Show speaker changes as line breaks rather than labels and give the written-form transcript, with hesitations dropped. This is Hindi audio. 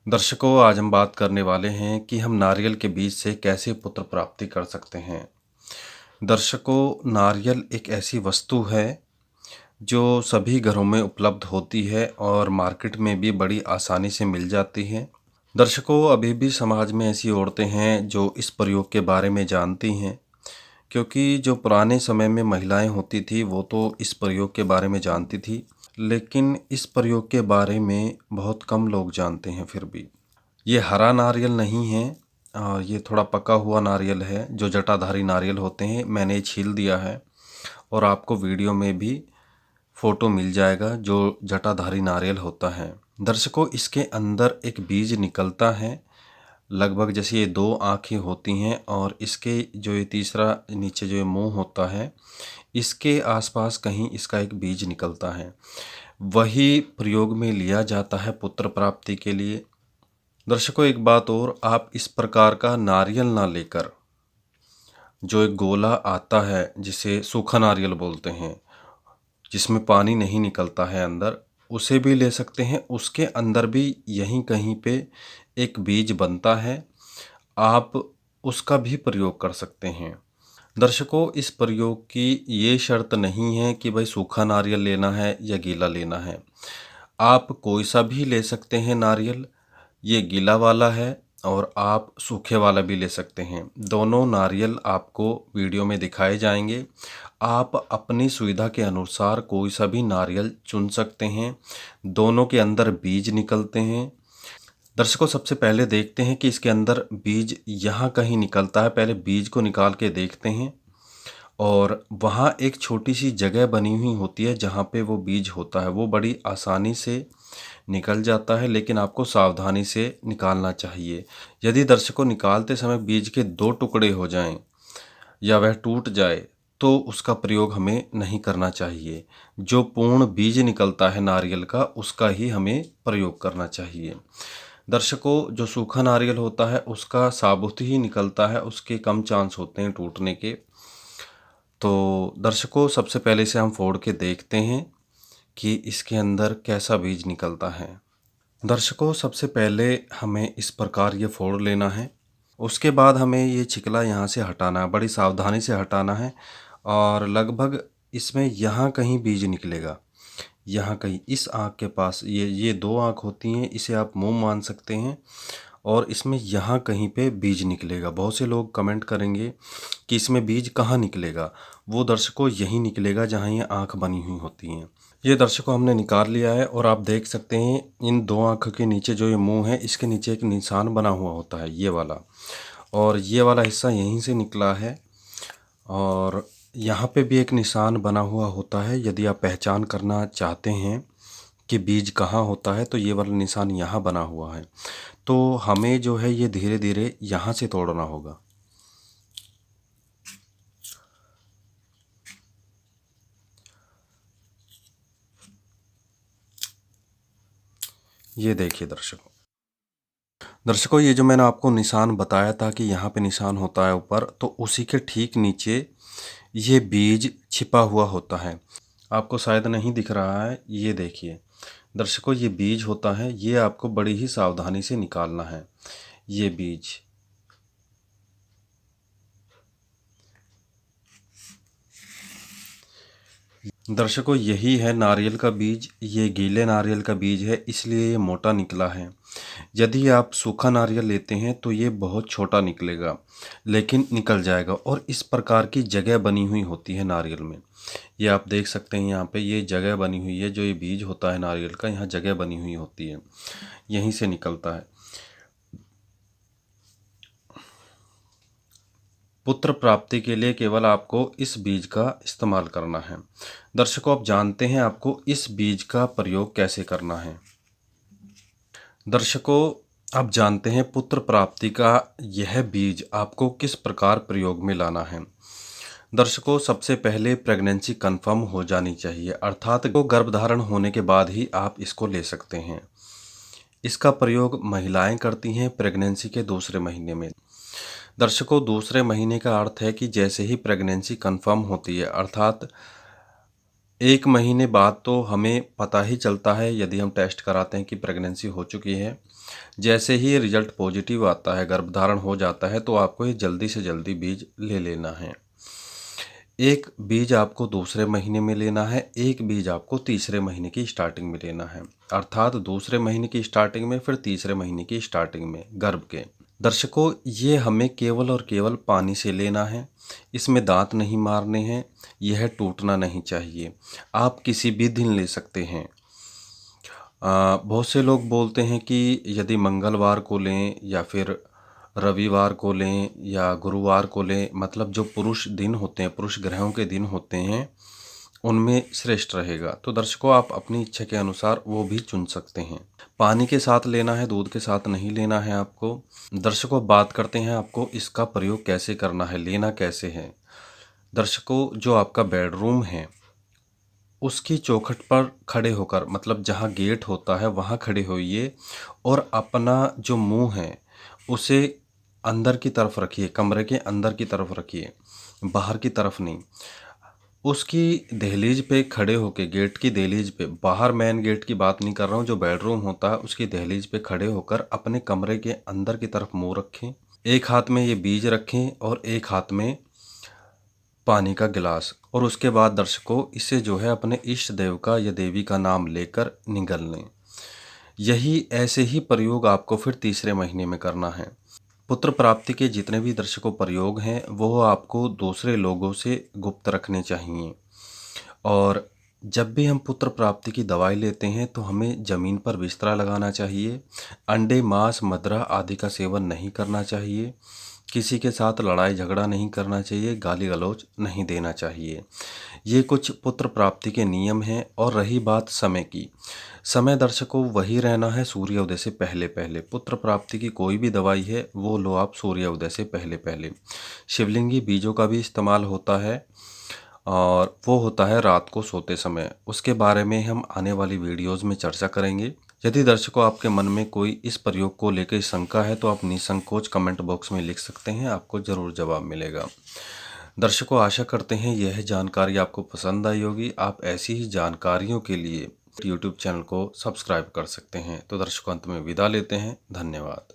दर्शकों, आज हम बात करने वाले हैं कि हम नारियल के बीज से कैसे पुत्र प्राप्ति कर सकते हैं। दर्शकों, नारियल एक ऐसी वस्तु है जो सभी घरों में उपलब्ध होती है और मार्केट में भी बड़ी आसानी से मिल जाती है। दर्शकों, अभी भी समाज में ऐसी औरतें हैं जो इस प्रयोग के बारे में जानती हैं, क्योंकि जो पुराने समय में महिलाएं होती थी वो तो इस प्रयोग के बारे में जानती थी, लेकिन इस प्रयोग के बारे में बहुत कम लोग जानते हैं। फिर भी ये हरा नारियल नहीं है, ये थोड़ा पका हुआ नारियल है। जो जटाधारी नारियल होते हैं, मैंने छील दिया है और आपको वीडियो में भी फ़ोटो मिल जाएगा जो जटाधारी नारियल होता है। दर्शकों, इसके अंदर एक बीज निकलता है, लगभग जैसे ये दो आँखें होती हैं, और इसके जो ये तीसरा नीचे जो ये मुंह होता है, इसके आसपास कहीं इसका एक बीज निकलता है। वही प्रयोग में लिया जाता है पुत्र प्राप्ति के लिए। दर्शकों, एक बात और, आप इस प्रकार का नारियल ना लेकर जो एक गोला आता है जिसे सूखा नारियल बोलते हैं, जिसमें पानी नहीं निकलता है अंदर, उसे भी ले सकते हैं। उसके अंदर भी यहीं कहीं पे एक बीज बनता है, आप उसका भी प्रयोग कर सकते हैं। दर्शकों, इस प्रयोग की ये शर्त नहीं है कि भाई सूखा नारियल लेना है या गीला लेना है। आप कोई सा भी ले सकते हैं नारियल। ये गीला वाला है और आप सूखे वाला भी ले सकते हैं। दोनों नारियल आपको वीडियो में दिखाए जाएंगे। आप अपनी सुविधा के अनुसार कोई सा भी नारियल चुन सकते हैं। दोनों के अंदर बीज निकलते हैं। दर्शकों, सबसे पहले देखते हैं कि इसके अंदर बीज यहाँ कहीं निकलता है। पहले बीज को निकाल के देखते हैं, और वहाँ एक छोटी सी जगह बनी हुई होती है जहाँ पे वो बीज होता है। वो बड़ी आसानी से निकल जाता है, लेकिन आपको सावधानी से निकालना चाहिए। यदि दर्शकों निकालते समय बीज के दो टुकड़े हो जाएं या वह टूट जाए तो उसका प्रयोग हमें नहीं करना चाहिए। जो पूर्ण बीज निकलता है नारियल का, उसका ही हमें प्रयोग करना चाहिए। दर्शकों, जो सूखा नारियल होता है उसका साबुत ही निकलता है, उसके कम चांस होते हैं टूटने के। तो दर्शकों, सबसे पहले इसे हम फोड़ के देखते हैं कि इसके अंदर कैसा बीज निकलता है। दर्शकों, सबसे पहले हमें इस प्रकार ये फोड़ लेना है। उसके बाद हमें ये छिकला यहाँ से हटाना है, बड़ी सावधानी से हटाना है। और लगभग इसमें यहाँ कहीं बीज निकलेगा, यहाँ कहीं इस आँख के पास। ये दो आँख होती हैं, इसे आप मुंह मान सकते हैं, और इसमें यहाँ कहीं पे बीज निकलेगा। बहुत से लोग कमेंट करेंगे कि इसमें बीज कहाँ निकलेगा। वो दर्शकों यहीं निकलेगा जहाँ ये आँख बनी हुई होती हैं। ये दर्शकों हमने निकाल लिया है, और आप देख सकते हैं इन दो आँखों के नीचे जो ये मुंह है, इसके नीचे एक निशान बना हुआ होता है, ये वाला। और ये वाला हिस्सा यहीं से निकला है, और यहाँ पे भी एक निशान बना हुआ होता है। यदि आप पहचान करना चाहते हैं कि बीज कहाँ होता है, तो ये वाला निशान यहाँ बना हुआ है। तो हमें जो है ये धीरे धीरे यहाँ से तोड़ना होगा। ये देखिए दर्शकों, ये जो मैंने आपको निशान बताया था कि यहाँ पे निशान होता है ऊपर, तो उसी के ठीक नीचे ये बीज छिपा हुआ होता है। आपको शायद नहीं दिख रहा है, ये देखिए दर्शकों, ये बीज होता है। ये आपको बड़ी ही सावधानी से निकालना है, ये बीज। दर्शकों, यही है नारियल का बीज। ये गीले नारियल का बीज है, इसलिए ये मोटा निकला है। यदि आप सूखा नारियल लेते हैं तो ये बहुत छोटा निकलेगा, लेकिन निकल जाएगा। और इस प्रकार की जगह बनी हुई होती है नारियल में। ये आप देख सकते हैं, यहाँ पे ये जगह बनी हुई है। जो ये बीज होता है नारियल का, यहाँ जगह बनी हुई होती है, यहीं से निकलता है। पुत्र प्राप्ति के लिए केवल आपको इस बीज का इस्तेमाल करना है। दर्शकों, आप जानते हैं आपको इस बीज का प्रयोग कैसे करना है। दर्शकों, आप जानते हैं पुत्र प्राप्ति का यह बीज आपको किस प्रकार प्रयोग में लाना है। दर्शकों, सबसे पहले प्रेगनेंसी कंफर्म हो जानी चाहिए, अर्थात को गर्भधारण होने के बाद ही आप इसको ले सकते हैं। इसका प्रयोग महिलाएं करती हैं प्रेगनेंसी के दूसरे महीने में। दर्शकों, दूसरे महीने का अर्थ है कि जैसे ही प्रेगनेंसी कंफर्म होती है, अर्थात 1 महीने बाद तो हमें पता ही चलता है यदि हम टेस्ट कराते हैं कि प्रेगनेंसी हो चुकी है। जैसे ही रिजल्ट पॉजिटिव आता है, गर्भधारण हो जाता है, तो आपको ये जल्दी से जल्दी बीज ले लेना है। एक बीज आपको दूसरे महीने में लेना है, एक बीज आपको तीसरे महीने की स्टार्टिंग में लेना है, अर्थात दूसरे महीने की स्टार्टिंग में, फिर तीसरे महीने की स्टार्टिंग में गर्भ के। दर्शकों, ये हमें केवल और केवल पानी से लेना है, इसमें दांत नहीं मारने हैं, यह टूटना नहीं चाहिए। आप किसी भी दिन ले सकते हैं। बहुत से लोग बोलते हैं कि यदि मंगलवार को लें या फिर रविवार को लें या गुरुवार को लें, मतलब जो पुरुष दिन होते हैं, पुरुष ग्रहों के दिन होते हैं, उनमें श्रेष्ठ रहेगा। तो दर्शकों, आप अपनी इच्छा के अनुसार वो भी चुन सकते हैं। पानी के साथ लेना है, दूध के साथ नहीं लेना है आपको। दर्शकों, बात करते हैं आपको इसका प्रयोग कैसे करना है, लेना कैसे है। दर्शकों, जो आपका बेडरूम है उसकी चौखट पर खड़े होकर, मतलब जहाँ गेट होता है वहाँ खड़े होइए और अपना जो मुंह है उसे अंदर की तरफ रखिए, कमरे के अंदर की तरफ रखिए, बाहर की तरफ नहीं। उसकी दहलीज पे खड़े होके, गेट की दहलीज पे, बाहर मेन गेट की बात नहीं कर रहा हूँ, जो बेडरूम होता है उसकी दहलीज पे खड़े होकर अपने कमरे के अंदर की तरफ मुंह रखें। एक हाथ में ये बीज रखें और एक हाथ में पानी का गिलास, और उसके बाद दर्शकों इसे जो है अपने इष्ट देव का या देवी का नाम लेकर निगल लें। यही ऐसे ही प्रयोग आपको फिर तीसरे महीने में करना है। पुत्र प्राप्ति के जितने भी दर्शकों प्रयोग हैं वो आपको दूसरे लोगों से गुप्त रखने चाहिए। और जब भी हम पुत्र प्राप्ति की दवाई लेते हैं तो हमें ज़मीन पर बिस्तरा लगाना चाहिए। अंडे, मांस, मदिरा आदि का सेवन नहीं करना चाहिए। किसी के साथ लड़ाई झगड़ा नहीं करना चाहिए, गाली गलौज नहीं देना चाहिए। ये कुछ पुत्र प्राप्ति के नियम हैं। और रही बात समय की, समय दर्शकों वही रहना है सूर्योदय से पहले पहले। पुत्र प्राप्ति की कोई भी दवाई है वो लो आप सूर्योदय से पहले पहले। शिवलिंगी बीजों का भी इस्तेमाल होता है और वो होता है रात को सोते समय। उसके बारे में हम आने वाली वीडियोज़ में चर्चा करेंगे। यदि दर्शकों आपके मन में कोई इस प्रयोग को लेकर शंका है तो आप निसंकोच कमेंट बॉक्स में लिख सकते हैं, आपको ज़रूर जवाब मिलेगा। दर्शकों, आशा करते हैं यह जानकारी आपको पसंद आई होगी। आप ऐसी ही जानकारियों के लिए यूट्यूब चैनल को सब्सक्राइब कर सकते हैं। तो दर्शकों, अंत में विदा लेते हैं। धन्यवाद।